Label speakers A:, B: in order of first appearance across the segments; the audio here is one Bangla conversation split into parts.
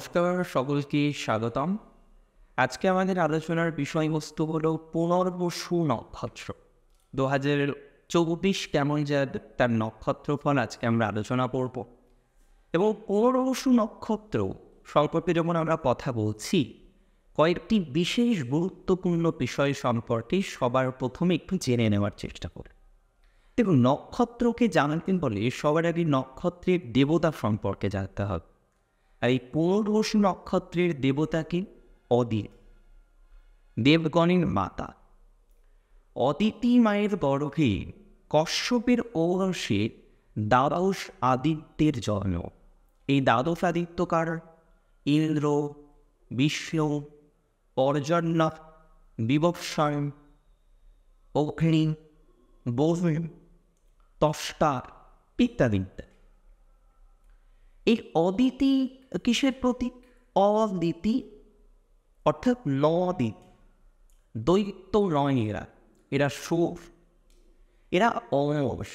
A: নমস্কার, সকলকে স্বাগতম। আজকে আমাদের আলোচনার বিষয়বস্তু হলো পুনর্বসু নক্ষত্র। 2024 কেমন যায় তার নক্ষত্রফল আজকে আমরা আলোচনা করব। এবং পুনর্বসু নক্ষত্র সম্পর্কে যখন আমরা কথা বলছি, কয়েকটি বিশেষ গুরুত্বপূর্ণ বিষয় সম্পর্কে সবার প্রথমে একটু জেনে নেওয়ার চেষ্টা করি। দেখুন, নক্ষত্রকে জানতে বলে সবার আগে নক্ষত্রের দেবতা সম্পর্কে জানতে হবে। আর এই পুনর্বসু নক্ষত্রের দেবতাকে অদিতি, দেবগণের মাতা। অদিতি মায়ের গর্ভে কশ্যপের ঔরসে দ্বাদশ আদিত্যের জন্ম। এই দ্বাদশ আদিত্য কার? ইন্দ্র, বিষ্ণু, পর্জন্য, বিবস্বর, অগ্নি, বরুণ, ত্বষ্টা ইত্যাদি। এই অদিতি কিসের প্রতীক? অদিতি অর্থাৎ নদিতি, দৈত্য নয় এরা সুর, এরা অমর।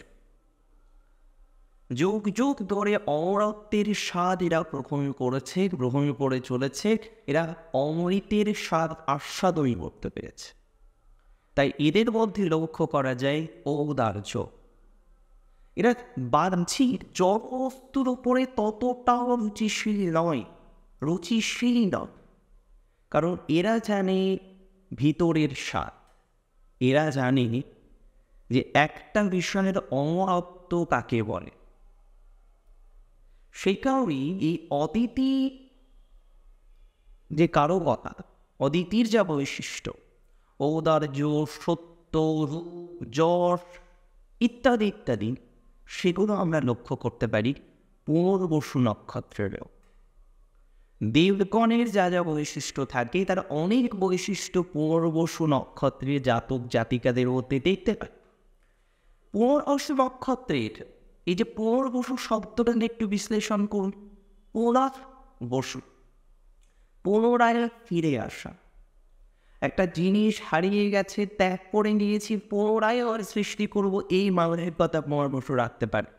A: যুগ যুগ ধরে অমরত্বের স্বাদ এরা গ্রহণ করে চলেছে। এরা অমৃতের স্বাদ আস্বাদন করতে পেরেছে। তাই এদের মধ্যে লক্ষ্য করা যায় ঔদার্য। এরা বাহ্যিক জড়বস্তুর উপরে ততটাও রুচিশীল নয়। কারণ এরা জানে ভিতরের স্বাদ। এরা জানে যে একটা বিষয়ের অমরত্ব কাকে বলে। সেই কারণেই এই অদিতি যে কারো কথা, অদিতির যা বৈশিষ্ট্য, ঔদার্য, সত্য, রূপ, যশ ইত্যাদি ইত্যাদি, সেগুলো আমরা লক্ষ্য করতে পারি পুনর্বসু নক্ষত্রেরও। দেবগণের যা যা বৈশিষ্ট্য থাকে তার অনেক বৈশিষ্ট্য পুনর্বসু নক্ষত্রের জাতক জাতিকাদের মধ্যে দেখতে পাই। পুনর্বসু নক্ষত্রের এই যে পুনর্বসু শব্দটা একটু বিশ্লেষণ করুন। পুনর্বসু, পুনরায় ফিরে আসা। একটা জিনিস হারিয়ে গেছে, ত্যাগ করে নিয়েছি, পুনরায় আর সৃষ্টি করবো, এই মানসিকতা পুনর্বসু রাখতে পারে।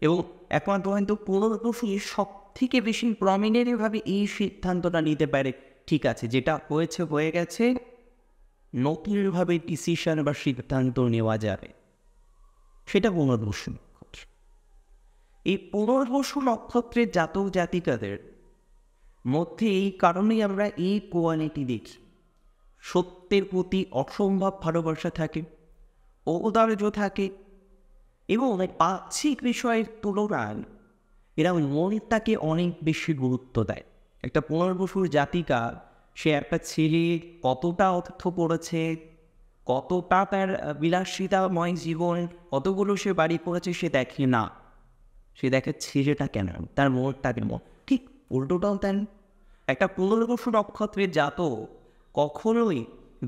A: এবং একমাত্র হয়তো পুনর্বসু সব থেকে বেশি প্রমিনেন্টভাবে এই সিদ্ধান্তটা নিতে পারে, ঠিক আছে, যেটা হয়ে গেছে, নতুনভাবে ডিসিশন বা সিদ্ধান্ত নেওয়া যাবে, সেটা পুনর্বসু নক্ষত্র। এই পুনর্বসু নক্ষত্রের জাতক জাতিকাদের মধ্যে এই কারণেই আমরা এই কোয়ালিটি দেখি। সত্যের প্রতি অসম্ভব ভালোবাসা থাকে, ঔদার্য থাকে, এবং বাহ্যিক বিষয়ের তুলনায় এরা মনটাকে অনেক বেশি গুরুত্ব দেয়। একটা পুনর্বসুর জাতিকা, সে একটা ছেলে কতটা অর্থ করেছে, কতটা তার বিলাসিতাময় জীবন, কতগুলো সে বাড়ি করেছে, সে দেখে না। সে দেখে ছেলেটা কেন, তার মনটা কেমন। ঠিক উল্টোটাও দেন। একটা পুনর্বসু নক্ষত্রের জাতক কখনোই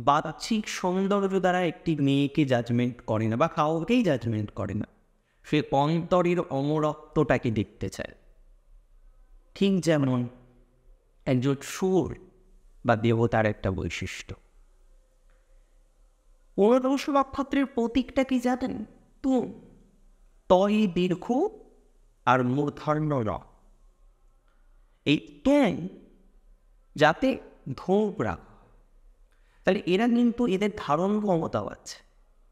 A: বাহ্যিক সৌন্দর্য দ্বারা একটি মেয়েকে জাজমেন্ট করে না বা কাউকেই জাজমেন্ট করে না। সে অন্তরের অমরত্বটাকে দেখতে চায়। ঠিক যেমন একজন সুর বা দেবতার একটা বৈশিষ্ট্য। পুনর্বসু নক্ষত্রের প্রতীকটা কি জানেন? তুম, তয় দীর্ঘ আর মূর্ধন্য র। এই তুম যাতে ধূপ রাখা, তাহলে এরা কিন্তু এদের ধারণ ক্ষমতাও আছে,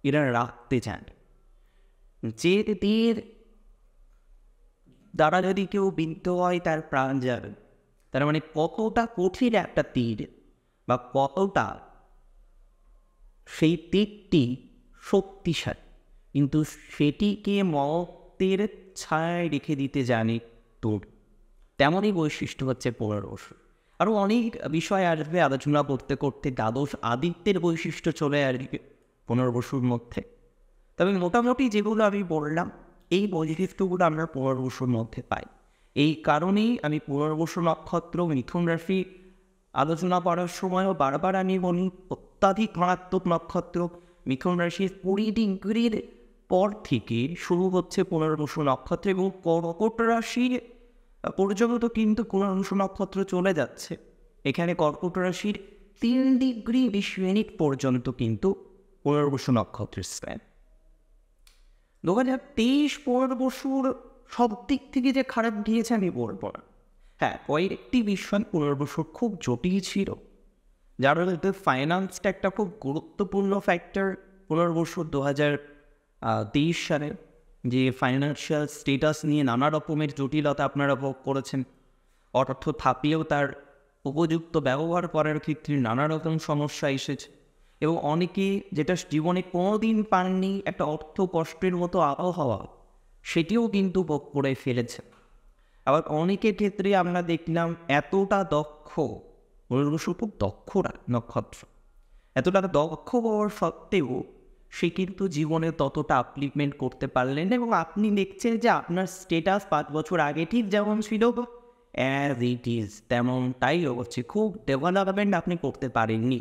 A: এরা রাখতে চান। যে তীর দ্বারা যদি কেউ বিদ্ধ হয় তার প্রাণ যাবে, তার মানে কতটা কঠিন একটা তীর বা কতটা সেই তীরটি শক্তিশালী, কিন্তু সেটিকে মতের ছায়ায় রেখে দিতে জানে তোর। তেমনই বৈশিষ্ট্য হচ্ছে পুনর্বসু। আরও অনেক বিষয় আসবে, আলোচনা করতে করতে দ্বাদশ আদিত্যের বৈশিষ্ট্য চলে আসবে পুনর্বসুর মধ্যে। তবে মোটামুটি যেগুলো আমি বললাম, এই বৈশিষ্ট্যগুলো আমরা পুনর্বসুর মধ্যে পাই। এই কারণেই আমি পুনর্বসু নক্ষত্র, মিথুন রাশি আলোচনা করার সময়ও বারবার আমি বলি, অত্যাধিক মারাত্মক নক্ষত্র। মিথুন রাশির 20 ডিগ্রির পর থেকে শুরু হচ্ছে পুনর্বসু নক্ষত্র, এবং কর্কট রাশির পর্যন্ত কিন্তু পুনর্বসু নক্ষত্র চলে যাচ্ছে। এখানে কর্কট রাশির 3 ডিগ্রি 20 মিনিট পর্যন্ত কিন্তু পুনর্বসু নক্ষত্রের স্প্যান। 2023 পুনর্বসুর সব দিক থেকে যে খারাপ গিয়েছে আমি বলবো না, হ্যাঁ, কয়েকটি বিষয় পুনর্বসু খুব জটিল ছিল, যার মধ্যে ফাইন্যান্সটা একটা খুব গুরুত্বপূর্ণ ফ্যাক্টর। পুনর্বসু 2023 সালে যে ফাইন্যান্সিয়াল স্টেটাস নিয়ে নানা রকমের জটিলতা আপনারা ভোগ করেছেন, অর্থ থাকলেও তার উপযুক্ত ব্যবহার করার ক্ষেত্রে নানা রকম সমস্যা এসেছে, এবং অনেকে যেটা জীবনে কোনোদিন পাননি একটা অর্থ কষ্টের মতো আবহাওয়া, সেটিও কিন্তু ভোগ করে ফেলেছে। আবার অনেকের ক্ষেত্রে আমরা দেখলাম এতটা দক্ষ, পুনর্বসু খুব দক্ষ নক্ষত্র, এতটা দক্ষ হওয়ার সত্ত্বেও সে কিন্তু জীবনে ততটা আপলিফমেন্ট করতে পারলেন না, এবং আপনি দেখছেন যে আপনার স্টেটাস 5 বছর আগে ঠিক যেমন ছিল অ্যাজ ইট ইজ তেমনটাই হচ্ছে, খুব ডেভেলপমেন্ট আপনি করতে পারেননি।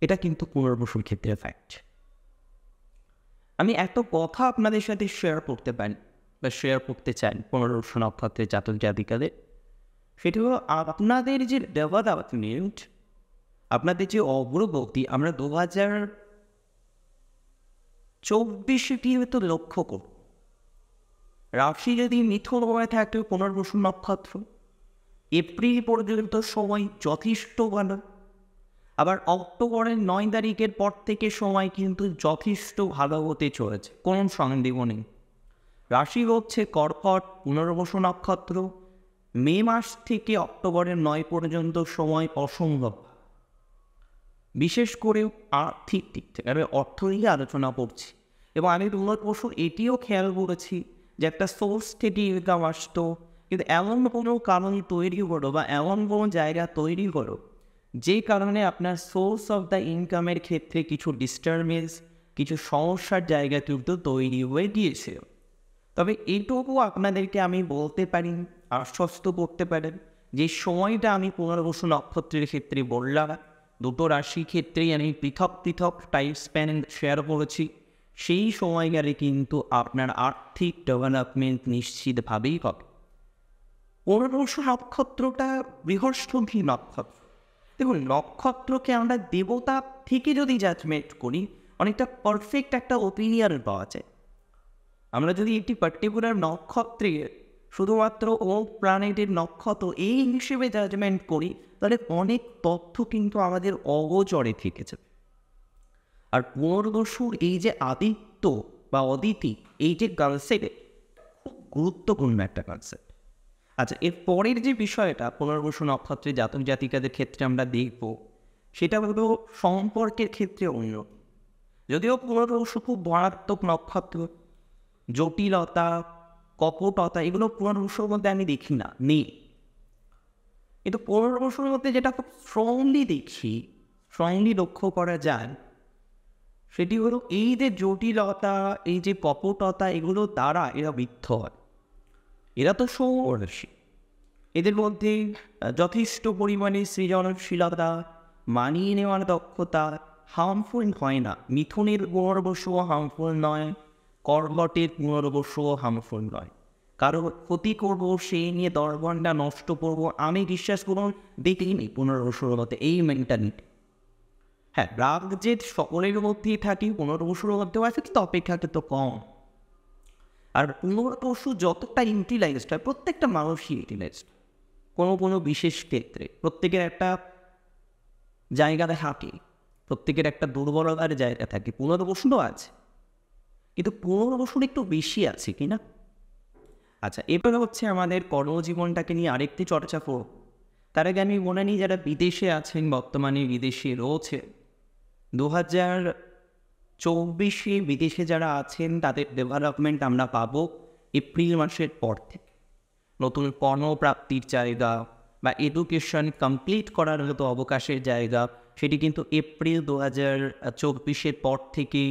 A: এটা কিন্তু পুনর্বসুর ক্ষেত্রে ফ্যাক্ট। আমি এত কথা আপনাদের সাথে শেয়ার করতে পারি বা শেয়ার করতে চাই পুনর্বসু নক্ষত্রের জাতক জাতিকাদের, সেটি হলো আপনাদের যে ডেভেলপমেন্ট, আপনাদের যে অগ্রগতি আমরা 2024 হয়তো লক্ষ্য করব। রাশি যদি মিথুন হয়ে থাকে পুনর্বসু নক্ষত্র, এপ্রিল পর্যন্ত সময় যথেষ্ট ভালো। আবার অক্টোবরের 9 তারিখের পর থেকে সময় কিন্তু যথেষ্ট ভালো হতে চলেছে, কোনো সন্দেহ নেই। রাশি হচ্ছে কর্কট, পুনর্বসু নক্ষত্র। মে মাস থেকে অক্টোবরের 9 পর্যন্ত সময় অসম্ভব, বিশেষ করে আর্থিক দিক থেকে। আমি অর্থ নিয়ে আলোচনা করছি, এবং আমি পুনর্বসু এটিও খেয়াল করেছি যে একটা সোর্স থেকে ইনকাম আসতো, কিন্তু এমন কোনো কারণ তৈরি হলো বা এমন কোনো জায়গা তৈরি হলো যে কারণে আপনার সোর্স অফ দ্য ইনকামের ক্ষেত্রে কিছু ডিস্টারবেন্স, কিছু সমস্যার জায়গা কিন্তু তৈরি হয়ে গিয়েছে। তবে এটুকু আপনাদেরকে আমি বলতে পারি, আশ্বস্ত করতে পারেন, যে সময়টা আমি পুনর্বসু নক্ষত্রের ক্ষেত্রে বললাম, দুটো রাশির ক্ষেত্রেই আমি পৃথক পৃথক টাইম স্প্যান শেয়ার করেছি, সেই সময়কালে কিন্তু আপনার আর্থিক ডেভেলপমেন্ট নিশ্চিতভাবেই হবে। পুনর্বসু নক্ষত্রটা বৃহস্পতি নক্ষত্র। দেখুন, নক্ষত্রকে আমরা দেবতা থেকে যদি জাজমেন্ট করি, অনেকটা পারফেক্ট একটা ওপিনিয়ন পাওয়া যায়। আমরা যদি একটি পার্টিকুলার নক্ষত্রে শুধুমাত্র ও প্ল্যানেটের নক্ষত্র এই হিসেবে জাজমেন্ট করি, তাহলে অনেক তথ্য কিন্তু আমাদের অগোচরে থেকেছে। আর পুনর্বসুর এই যে আদিত্য বা অদিতি, এই যে কনসেপ্ট, খুব গুরুত্বপূর্ণ একটা কনসেপ্ট। আচ্ছা, এর পরের যে বিষয়টা পুনর্বসু নক্ষত্রে জাতক জাতিকাদের ক্ষেত্রে আমরা দেখব, সেটা হলো সম্পর্কের ক্ষেত্রে অন্য। যদিও পুনর্বসু খুব মারাত্মক নক্ষত্র, জটিলতা, কপটতা এগুলো পুনর্বসুর মধ্যে আমি দেখি না, নেই। কিন্তু পুনর্বসুর মধ্যে যেটা খুব স্ট্রংলি দেখি, স্ট্রংলি লক্ষ্য করা যায়, সেটি হলো এই যে জটিলতা, এই যে কপটতা, এগুলো দ্বারা এরা বৃদ্ধ হয়। এরা তো সৌররাশি, এদের মধ্যে যথেষ্ট পরিমাণে সৃজনশীলতা, মানিয়ে নেওয়ার দক্ষতা হার্মফুল হয় না। মিথুনের পুনর্বসুও হার্মফুল নয়, কর্কটের পুনর্বসুও হার্মফুল নয়। কারো ক্ষতি করবো, সেই নিয়ে 10 ঘন্টা নষ্ট করবো, আমি বিশ্বাস করুন দেখিনি পুনর্বসুর মধ্যে এই মেন্টালিটি। হ্যাঁ, রাগ জেদ সকলের মধ্যেই থাকি, পুনর্বসুর মধ্যেও আছে, কিন্তু অপেক্ষাকৃত কম। আর পুনর্বসু যতটা ইউটিলাইজড হয়, প্রত্যেকটা মানুষই ইউটিলাইজড কোনো বিশেষ ক্ষেত্রে, প্রত্যেকের একটা জায়গাতে থাকে, প্রত্যেকের একটা দুর্বলতার জায়গা থাকে। পুনর্বসুরও আছে, কিন্তু পুনর্বসুর একটু বেশি আছে কিনা। আচ্ছা, এবারে হচ্ছে আমাদের কর্মজীবনটাকে নিয়ে আরেকটি চর্চা করব। তার আগে আমি মনে নিই, যারা বিদেশে আছেন, বর্তমানে বিদেশে রয়েছে, 2024 বিদেশে যারা আছেন তাদের ডেভেলপমেন্ট আমরা পাবো এপ্রিল মাসের পর থেকে। নতুন কর্মপ্রাপ্তির জায়গা বা এডুকেশন কমপ্লিট করার মতো অবকাশের জায়গা, সেটি কিন্তু এপ্রিল 2024 পর থেকে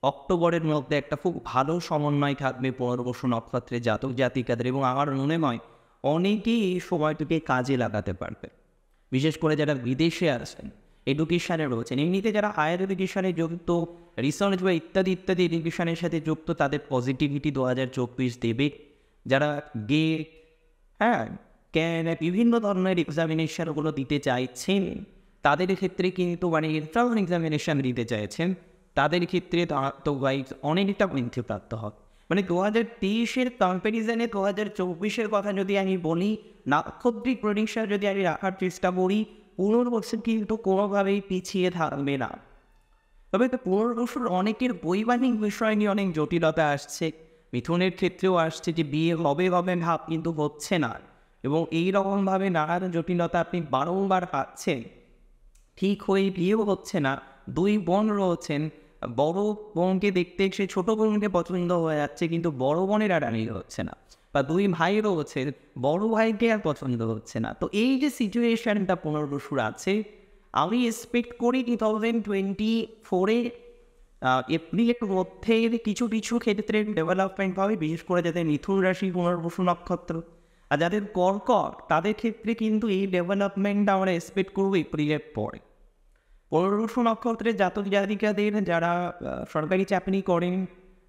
A: অক্টোবরের মধ্যে একটা খুব ভালো সমন্বয় থাকবে পুনর্বসু নক্ষত্রের জাতক জাতিকাদের, এবং আমার মনে হয় অনেকেই এই সময়টিকে কাজে লাগাতে পারবে। বিশেষ করে যারা বিদেশে আছেন, এডুকেশানে রয়েছেন, এমনিতে যারা হায়ার এডুকেশানে যুক্ত, রিসার্চ বা ইত্যাদি ইত্যাদি এডুকেশানের সাথে যুক্ত, তাদের পজিটিভিটি 2024 দেবে। যারা বিভিন্ন ধরনের এক্সামিনেশানগুলো দিতে চাইছেন, তাদের ক্ষেত্রে কিন্তু এন্ট্রান্স এক্সামিনেশান দিতে চাইছেন, তাদের ক্ষেত্রে তো গাইড অনেকটা বৃদ্ধিপ্রাপ্ত হবে। মানে 2023-এর কম্প্যারিজনে 2024-এর কথা যদি আমি বলি, নাক্ষত্রিক প্রেডিকশন যদি আমি রাখার চেষ্টা করি, পুনর্বসু কিন্তু কোনোভাবেই পিছিয়ে থাকবে না। তবে পুনর্বসুর অনেকের বৈবাহিক বিষয় নিয়ে অনেক জটিলতা আসছে। মিথুনের ক্ষেত্রেও আসছে যে বিয়ে হবে হবে ভাব কিন্তু হচ্ছে না, এবং এই রকমভাবে নানান জটিলতা আপনি বারংবার পাচ্ছেন। ঠিক হয়ে বিয়েও হচ্ছে না। দুই বোন রয়েছেন, বড় বোনকে দেখতে সে ছোট বোনকে পছন্দ হয়ে যাচ্ছে, কিন্তু বড় বোনের আর মিল হচ্ছে না। বা দুই ভাই রয়েছে, বড় ভাইকে আর পছন্দ হচ্ছে না। তো এই যে সিচুয়েশনটা পুনর্বসুর আছে, আমি এক্সপেক্ট করি 2024-এ এপ্রিলের মধ্যে কিছু কিছু ক্ষেত্রে ডেভেলপমেন্ট হবে, বিশেষ করে যাদের মিথুন রাশি পুনর্বসু নক্ষত্র, আর যাদের কর্কট তাদের ক্ষেত্রে কিন্তু এই ডেভেলপমেন্টটা আমরা এক্সপেক্ট করবো এপ্রিলের পরে। পুনর্বসু নক্ষত্রের জাতক জাতিকাদের যারা সরকারি চাকরি করেন,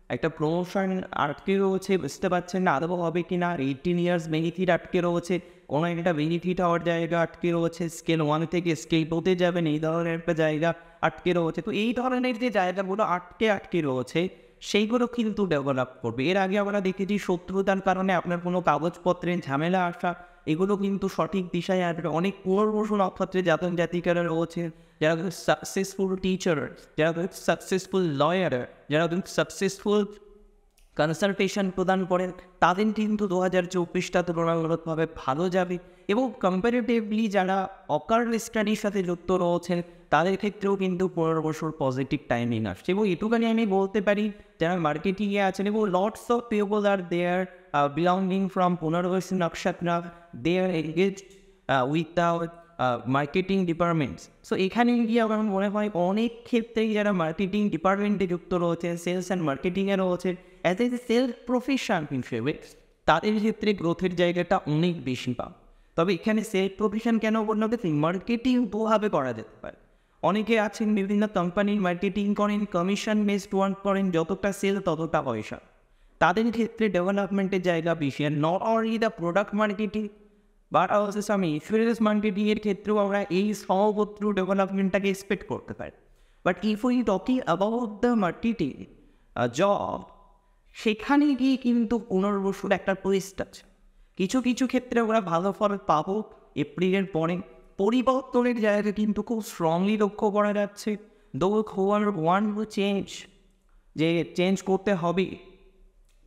A: একটা প্রমোশন আটকে রয়েছে, বুঝতে পারছেন না আদৌ হবে কি না, 18 ইয়ার্স বেনিফিট আটকে রয়েছে, কোনো একটা বেনিফিট হওয়ার জায়গা আটকে রয়েছে, স্কেল 1 থেকে স্কেল 2-তে যাবেন এই ধরনের একটা জায়গা আটকে রয়েছে। তো এই ধরনের যে জায়গাগুলো আটকে রয়েছে সেইগুলো কিন্তু ডেভেলপ করবে। এর আগে আমরা দেখেছি শত্রুতার কারণে আপনার কোনো কাগজপত্রের ঝামেলা আসা, এগুলো কিন্তু সঠিক দিশায় আসবে। অনেক পুনর্বসু নক্ষত্রে জাতক জাতিকারা রয়েছে যারা সাকসেসফুল টিচার, যারা সাকসেসফুল লয়ার, যারা সাকসেসফুল কনসালটেশন প্রদান করেন, তাদের কিন্তু 2024টা তুলনামূলকভাবে ভালো যাবে। এবং কম্পারেটিভলি যারা অকাল্ট স্টাডির সাথে যুক্ত রয়েছেন তাদের ক্ষেত্রেও কিন্তু পুনর্বসুর পজিটিভ টাইমিং আসছে। এবং এটুখানি আমি বলতে পারি, যারা মার্কেটিংয়ে আছেন এবং lots of people are there belonging from Punarvasu নক্ষত্র, they are engaged with the marketing departments. So এখানে গিয়ে আমার মনে হয় অনেক ক্ষেত্রেই যারা মার্কেটিং ডিপার্টমেন্টে যুক্ত রয়েছে, সেলস অ্যান্ড মার্কেটিংয়ে রয়েছে, অ্যাজ এ সেলস প্রফেশন হিসেবে তাদের ক্ষেত্রে গ্রোথের জায়গাটা অনেক বেশি পাবে। তবে এখানে সেলস প্রফেশন কেন বললো, মার্কেটিং দুভাবে করা যেতে পারে। অনেকে আছেন বিভিন্ন কোম্পানির মার্কেটিং করেন, কমিশন বেসড ওয়ার্ক করেন, যতটা সেল ততটা পয়সা, তাদের ক্ষেত্রে ডেভেলপমেন্টের জায়গা বেশি। Are not only the product marketing but also some influence মার্কেটিংয়ের ক্ষেত্রেও আমরা এই সমগ্র ডেভেলপমেন্টটাকে এক্সপেক্ট করতে পারি। But if we talking about the marketing job, সেখানে গিয়ে কিন্তু পুনর্বসুর একটা টুইস্ট আছে। কিছু কিছু ক্ষেত্রে আমরা ভালো ফল পাবো এপ্রিলের পরে। পরিবর্তনের জায়গা কিন্তু খুব স্ট্রংলি লক্ষ্য করা যাচ্ছে। Those who are want to change, যে চেঞ্জ করতে হবে,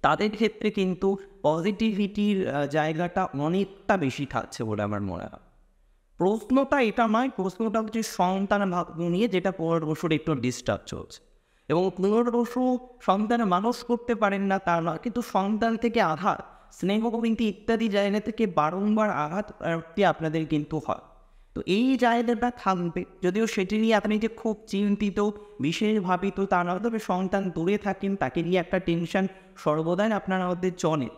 A: তাদের ক্ষেত্রে কিন্তু পজিটিভিটির জায়গাটা অনেকটা বেশি থাকছে বলে আমার মনে হয়। প্রশ্নটা এটা নয়, প্রশ্নটা হচ্ছে সন্তান ভাগ্য নিয়ে, যেটা পুনর্বসুর একটু ডিস্টার্ব চলছে। এবং পুনর্বসু সন্তান মানুষ করতে পারেন না তা নয়, কিন্তু সন্তান থেকে আঘাত, স্নেহবিন্তি ইত্যাদি জায়গা থেকে বারংবার আঘাত আপনাদের কিন্তু হয়। তো এই জায়গাটা থাকবে, যদিও সেটি নিয়ে আপনি যে খুব চিন্তিত বিশেষ ভাবিত তা নয়, তবে সন্তান দূরে থাকেন, তাকে নিয়ে একটা টেনশন সর্বদাই আপনার মধ্যে চলে।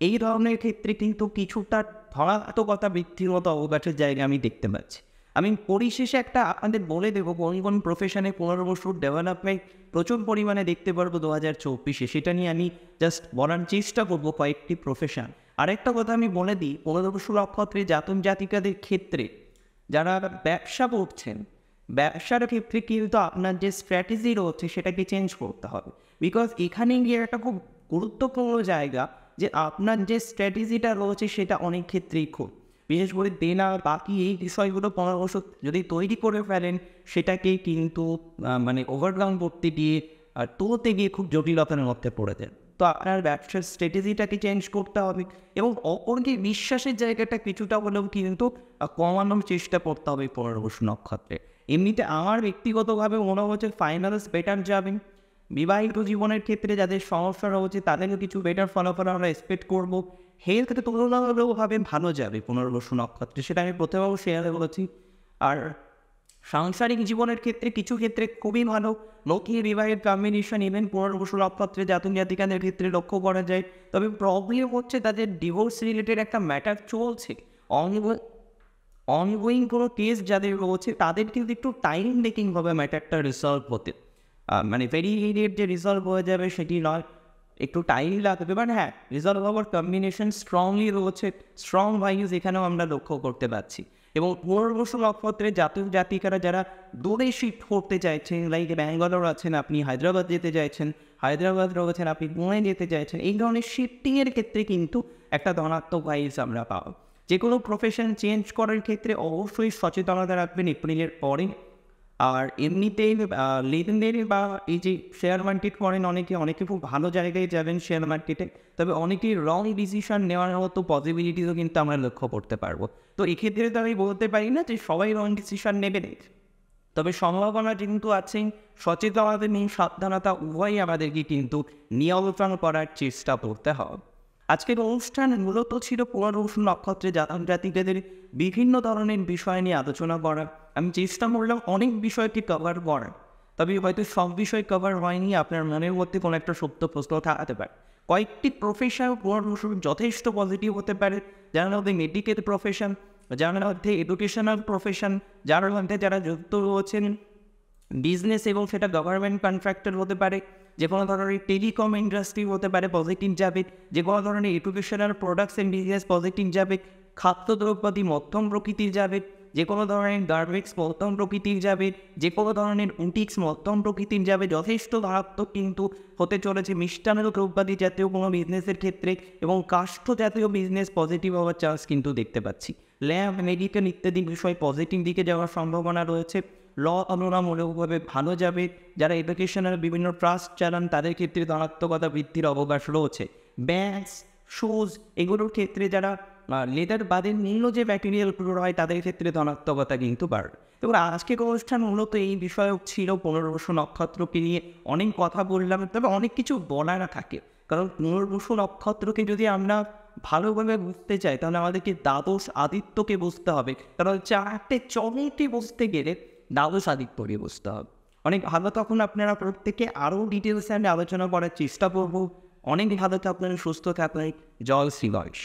A: এই ধরনের ক্ষেত্রে কিন্তু কিছুটা ধনাত্মকতা বৃদ্ধির মতো অবকাশের জায়গা আমি দেখতে পাচ্ছি। আমি পরিশেষে একটা আপনাদের বলে দেবো, কোন কোন প্রফেশনে পুনর্বসুর ডেভেলপমেন্ট প্রচুর পরিমাণে দেখতে পারবো 2024-এ, সেটা নিয়ে আমি জাস্ট বলার চেষ্টা করবো কয়েকটি প্রফেশন। আরেকটা কথা আমি বলে দিই, পুনর্বসু নক্ষত্রে জাতক জাতিকাদের ক্ষেত্রে যারা ব্যবসা করছেন, ব্যবসার ক্ষেত্রে কিন্তু আপনার যে স্ট্র্যাটেজি রয়েছে সেটাকে চেঞ্জ করতে হবে। বিকজ এখানে গিয়ে একটা খুব গুরুত্বপূর্ণ জায়গা, যে আপনার যে স্ট্র্যাটেজিটা রয়েছে সেটা অনেক ক্ষেত্রেই খুব, বিশেষ করে দেনা বাকি এই বিষয়গুলো পরামর্শ যদি তৈরি করে ফেলেন, সেটাকে কিন্তু মানে ওভারকাম করতে গিয়ে আর তুলতে গিয়ে খুব জটিলতার মধ্যে পড়ে দেন। তো আপনার ব্যবসার স্ট্র্যাটেজিটাকে চেঞ্জ করতে হবে এবং অপরকে বিশ্বাসের জায়গাটা কিছুটা হলেও কিন্তু কমানোর চেষ্টা করতে হবে পুনর্বসু নক্ষত্রে। এমনিতে আমার ব্যক্তিগতভাবে মনে হচ্ছে ফাইনালস বেটার যাবেন। বিবাহিত জীবনের ক্ষেত্রে যাদের সমস্যা রয়েছে তাদেরও কিছু বেটার ফলাফল আমরা এক্সপেক্ট করবো। হেলথকে তুলনামূলকভাবে ভালো যাবে পুনর্বসু নক্ষত্রে, সেটা আমি প্রথমেও শেয়ার করেছি। আর সাংসারিক জীবনের ক্ষেত্রে কিছু ক্ষেত্রে খুবই ভালো, নতুন বিবাহের কম্বিনেশন ইভেন পুনর্বসু নক্ষত্রে জাতক জাতিকাদের ক্ষেত্রে লক্ষ্য করা যায়। তবে প্রবলেম হচ্ছে তাদের ডিভোর্স রিলেটেড একটা ম্যাটার চলছে, অনগোয়িং কোনো কেস যাদের রয়েছে তাদের কিন্তু একটু টাইম টেকিংভাবে ম্যাটারটা রিসলভ হতে, মানে ভেরি ইমিডিয়েট যে রিসলভ হয়ে যাবে সেটি নয়, একটু টাইম লাগবে। বাট হ্যাঁ, রিসলভ হওয়ার কম্বিনেশন স্ট্রংলি রয়েছে, স্ট্রং ভাইজ এখানেও আমরা লক্ষ্য করতে পারছি। এবং পুনর্বসু নক্ষত্রের জাতক জাতিকারা যারা দূরে শিফট করতে চাইছেন, লাইক ব্যাঙ্গালোর আছেন, আপনি হায়দ্রাবাদ যেতে চাইছেন, হায়দ্রাবাদ রয়েছেন, আপনি পুনে যেতে চাইছেন, এই ধরনের শিফটিংয়ের ক্ষেত্রে কিন্তু একটা ধনাত্মক ভাইবস আমরা পাবো। যে কোনো প্রফেশন চেঞ্জ করার ক্ষেত্রে অবশ্যই সচেতনতা রাখবেন এপ্রিলের পরে। আর এমনিতেই লেনদেনে বা এই যে শেয়ার মার্কেট করেন অনেকে খুব ভালো জায়গায় যাবেন শেয়ার মার্কেটে, তবে অনেকেই রং ডিসিশন নেওয়ার মতো পসিবিলিটিসও কিন্তু আমরা লক্ষ্য করতে পারবো। তো এক্ষেত্রে তো আমি বলতে পারি না যে সবাই রং ডিসিশন নেবে, তবে সম্ভাবনা কিন্তু আছে। সচেতনতা নিয়ে সাবধানতা উভয়ই আমাদেরকে কিন্তু নিয়ন্ত্রণ করার চেষ্টা করতে হবে। আজকের অনুষ্ঠান মূলত ছিল পুনর্বসু নক্ষত্রে জাতক জাতিকাদের বিভিন্ন ধরনের বিষয় নিয়ে আলোচনা করা। আমি চেষ্টা করলাম অনেক বিষয়কে কভার করার, তবে হয়তো সব বিষয় কভার হয়নি। আপনার মনের মধ্যে কোনো একটা সত্য প্রশ্ন থাকতে পারে। কয়েকটি প্রফেশন পুনর্বসু যথেষ্ট পজিটিভ হতে পারে, যার মধ্যে মেডিকেল প্রফেশন, যার মধ্যে এডুকেশনাল প্রফেশন, যার মধ্যে যারা যুক্ত রয়েছেন বিজনেস এবং সেটা গভর্নমেন্ট কন্ট্রাক্টর হতে পারে, যে কোনো ধরনের টেলিকম ইন্ডাস্ট্রি হতে পারে পজিটিভ যাবে, যে কোনো ধরনের educational products and business positive যাবে, খাদ্যদ্রব্যাদি মধ্যম প্রকৃতির যাবে, যে কোনো ধরনের গার্মেন্টস মধ্যম প্রকৃতির যাবে, যে কোনো ধরনের বুটিক্স মধ্যম প্রকৃতির যাবে। যথেষ্ট ধনাত্মক কিন্তু হতে চলেছে মিষ্টান্ন দ্রব্যাদি জাতীয় কোনো বিজনেসের ক্ষেত্রে, এবং কাষ্ঠ জাতীয় বিজনেস পজিটিভ হওয়ার চান্স কিন্তু দেখতে পাচ্ছি। ল্যাব, মেডিকেল ইত্যাদি বিষয় পজিটিভ দিকে যাওয়ার সম্ভাবনা রয়েছে। ল তুলনামূলকভাবে ভালো যাবে। যারা এডুকেশনাল বিভিন্ন ট্রাস্ট চালান তাদের ক্ষেত্রে ধনাত্মকতা বৃদ্ধির অবকাশ রয়েছে। ব্যাগস, শুজ এগুলোর ক্ষেত্রে যারা লেদার বাদের নিম্ন যে ম্যাটেরিয়ালগুলো হয় তাদের ক্ষেত্রে ধনাত্মকতা কিন্তু বাড়বে। এবং আজকের অনুষ্ঠান মূলত এই বিষয় ছিল পুনর্বসু নক্ষত্রকে নিয়ে অনেক কথা বললাম, তবে অনেক কিছু বলার থাকে। কারণ পুনর্বসু নক্ষত্রকে যদি আমরা ভালোভাবে বুঝতে চাই তাহলে আমাদেরকে দ্বাদশ আদিত্যকে বুঝতে হবে। কারণ চারটে চমকে বুঝতে গেলে দ্বাদশ আদিত্যকে বুঝতে হবে। অনেক ভালো, তখন আপনারা প্রত্যেকে আরও ডিটেলসে আমি আলোচনা করার চেষ্টা করব। অনেক ভালো থাকবেন, সুস্থ থাকবেন। জয় শ্রী গণেশ।